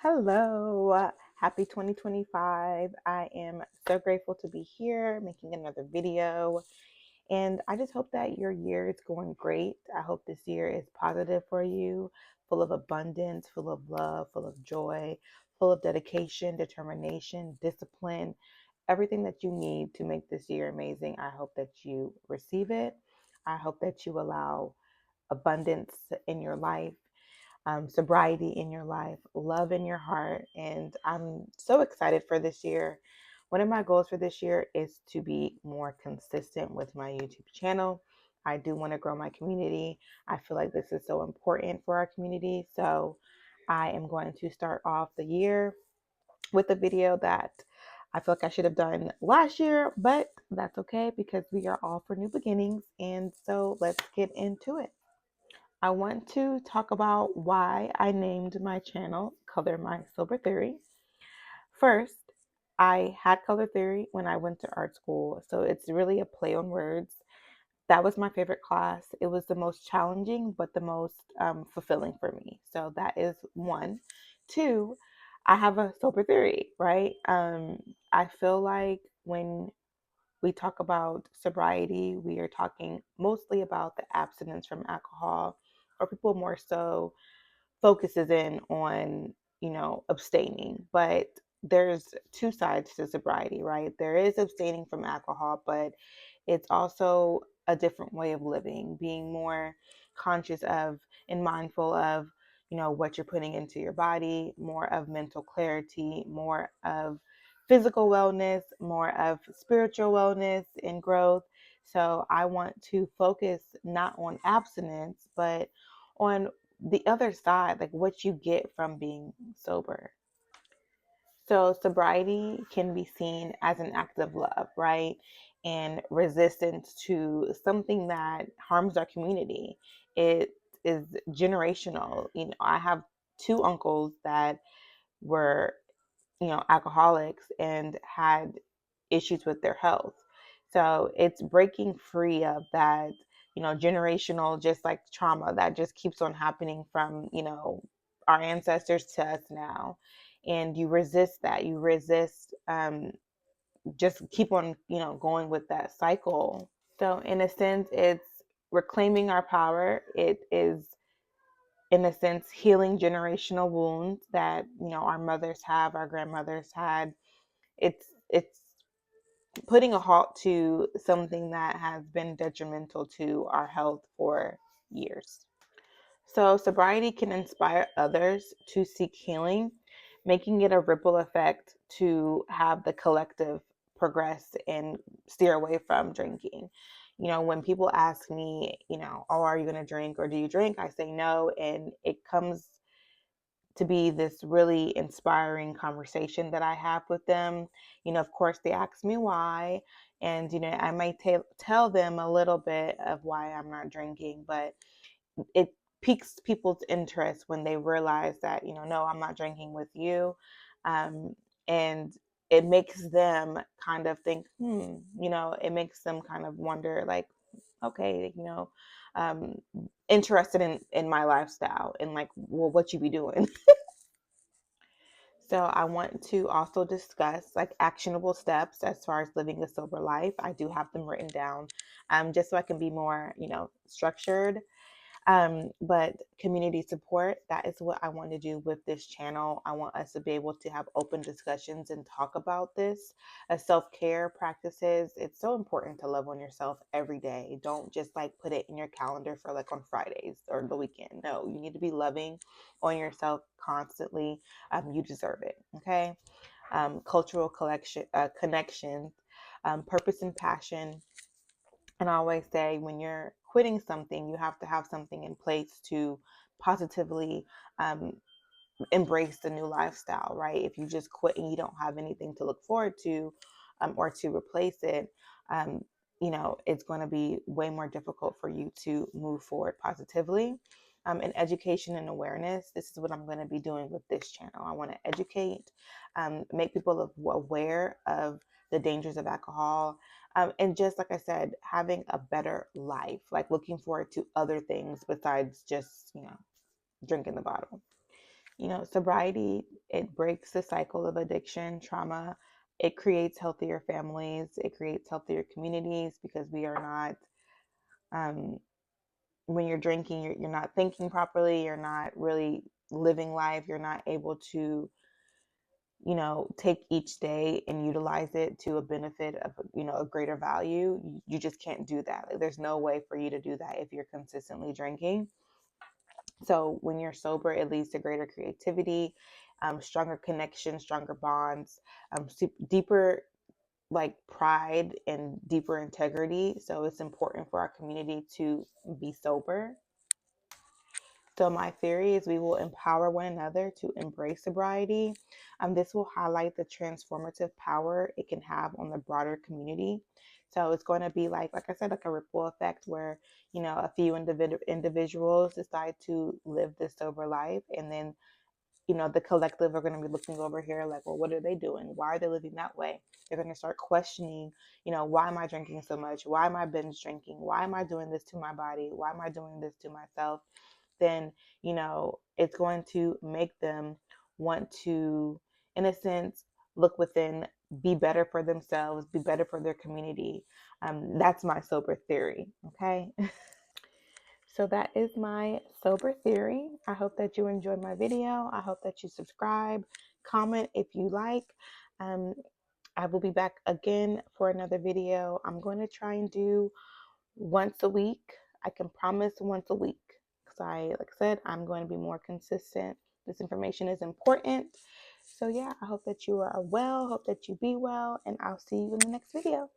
Hello, happy 2025. I am so grateful to be here making another video. And I just hope that your year is going great. I hope this year is positive for you, full of abundance, full of love, full of joy, full of dedication, determination, discipline, everything that you need to make this year amazing. I hope that you receive it. I hope that you allow abundance in your life, sobriety in your life, love in your heart. And I'm so excited for this year. One of my goals for this year is to be more consistent with my YouTube channel. I do want to grow my community. I feel like this is so important for our community. So I am going to start off the year with a video that I feel like I should have done last year, but that's okay because we are all for new beginnings. And so let's get into it. I want to talk about why I named my channel Color My Sober Theory. First, I had color theory when I went to art school, so it's really a play on words. That was my favorite class. It was the most challenging, but the most fulfilling for me. So that is one. Two, I have a sober theory, right? I feel like when we talk about sobriety, we are talking mostly about the abstinence from alcohol, or people more so focuses in on, abstaining. But there's two sides to sobriety, right? There is abstaining from alcohol, but it's also a different way of living, being more conscious of and mindful of, what you're putting into your body, more of mental clarity, more of physical wellness, more of spiritual wellness and growth. So I want to focus not on abstinence, but on the other side, like what you get from being sober. So sobriety can be seen as an act of love, right? And resistance to something that harms our community. It is generational. I have two uncles that were, alcoholics and had issues with their health. So it's breaking free of that, generational, just like trauma that just keeps on happening from, our ancestors to us now. And you resist that. You resist, just keep on, going with that cycle. So, in a sense, it's reclaiming our power. It is, in a sense, healing generational wounds that, our mothers have, our grandmothers had. It's putting a halt to something that has been detrimental to our health for years. So, sobriety can inspire others to seek healing, making it a ripple effect to have the collective progress and steer away from drinking. When people ask me, oh, are you going to drink or do you drink? I say no. And it comes to be this really inspiring conversation that I have with them. Of course, they ask me why, and I might tell them a little bit of why I'm not drinking, but it piques people's interest when they realize that, no, I'm not drinking with you, and it makes them kind of think, it makes them kind of wonder, like, okay, um, interested in my lifestyle and like, well, what you be doing. So I want to also discuss like actionable steps as far as living a sober life. I do have them written down, just so I can be more, structured. But community support, that is what I want to do with this channel. I want us to be able to have open discussions and talk about this. Self-care practices, it's so important to love on yourself every day. Don't just like put it in your calendar for like on Fridays or the weekend. No, you need to be loving on yourself constantly. You deserve it. Okay. Cultural connections, purpose and passion. And I always say when you're quitting something, you have to have something in place to positively um, embrace the new lifestyle, right? If you just quit and you don't have anything to look forward to, or to replace it, um, it's going to be way more difficult for you to move forward positively. And education and awareness, this is what I'm going to be doing with this channel. I want to educate, make people aware of the dangers of alcohol. And just like I said, having a better life, like looking forward to other things besides just, drinking the bottle. Sobriety, it breaks the cycle of addiction, trauma. It creates healthier families. It creates healthier communities because we are not, when you're drinking, you're not thinking properly. You're not really living life. You're not able to, take each day and utilize it to a benefit of, a greater value. You just can't do that. Like, there's no way for you to do that if you're consistently drinking. So when you're sober, it leads to greater creativity, stronger connections, stronger bonds, deeper like pride and deeper integrity. So it's important for our community to be sober. So my theory is we will empower one another to embrace sobriety. This will highlight the transformative power it can have on the broader community. So it's going to be like I said, like a ripple effect where, a few individuals decide to live this sober life, and then, the collective are going to be looking over here like, well, what are they doing? Why are they living that way? They're going to start questioning, why am I drinking so much? Why am I binge drinking? Why am I doing this to my body? Why am I doing this to myself? Then, it's going to make them want to, in a sense, look within, be better for themselves, be better for their community. That's my sober theory. Okay. So that is my sober theory. I hope that you enjoyed my video. I hope that you subscribe, comment if you like. Um, I will be back again for another video. I'm going to try and do once a week. I can promise once a week because like I said, I'm going to be more consistent. This information is important. So yeah, I hope that you are well. Hope that you be well, and I'll see you in the next video.